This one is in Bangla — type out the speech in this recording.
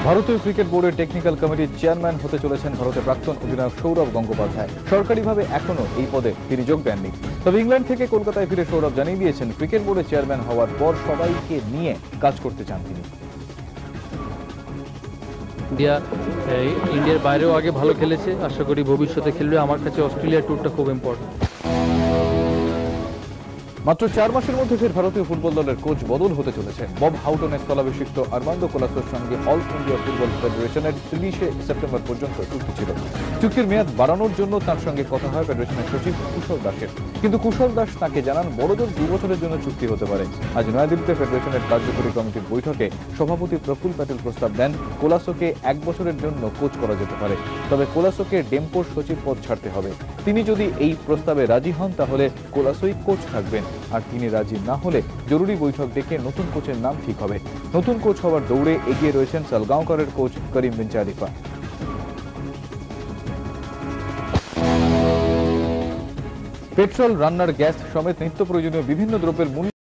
ভারতীয় ক্রিকেট বোর্ডের টেকনিক্যাল কমিটির চেয়ারম্যান হতে চলেছেন ভারতের প্রাক্তন অধিনায়ক সৌরভ গঙ্গোপাধ্যায়। সরকারিভাবে এখনো এই পদে তিনি যোগ দেননি। তবে ইংল্যান্ড থেকে কলকাতায় ফিরে সৌরভ জানিয়ে দিয়েছেন, ক্রিকেট বোর্ডের চেয়ারম্যান হওয়ার পর সবাইকে নিয়ে কাজ করতে চান তিনি। ইন্ডিয়ার বাইরেও আগে ভালো খেলেছে, আশা করি ভবিষ্যতে খেলবে। আমার কাছে অস্ট্রেলিয়া ট্যুরটা খুব ইম্পর্টেন্ট। মাত্র 4 মাসের মধ্যে ফের ভারতীয় ফুটবল দলের কোচ বদল হতে চলেছে। বব হাউটনের স্থলাভিষিক্ত আর্মান্দো কোলাসোর সঙ্গে অল ইন্ডিয়া ফুটবল ফেডারেশনের 30 সেপ্টেম্বর পর্যন্ত চুক্তি ছিল। চুক্তির মেয়াদ বাড়ানোর জন্য তার সঙ্গে কথা হয় ফেডারেশনের সচিব কুশল দাসের, কিন্তু কুশল দাস তাকে জানান বড়জোর 2 বছরের জন্য চুক্তি হতে পারে। আজ নয়াদিল্লিতে ফেডারেশনের কার্যকরী কমিটির বৈঠকে সভাপতি প্রফুল প্যাটেল প্রস্তাব দেন কোলাসোকে 1 বছরের জন্য কোচ করা যেতে পারে। তবে কোলাসোকে ডেম্পোর সচিব পদ ছাড়তে হবে। তিনি যদি এই প্রস্তাবে রাজি হন তাহলে কোলাসোই কোচ থাকবেন, আর তিনি রাজি না হলে জরুরি বৈঠক ডেকে নতুন কোচের নাম ঠিক হবে। নতুন কোচ হওয়ার দৌড়ে এগিয়ে রয়েছেন সালগাঁওকরের কোচ করিম বিনচারিফা। পেট্রোল, রান্নার গ্যাস সমেত নিত্য প্রয়োজনীয় বিভিন্ন দ্রব্যের মূল্য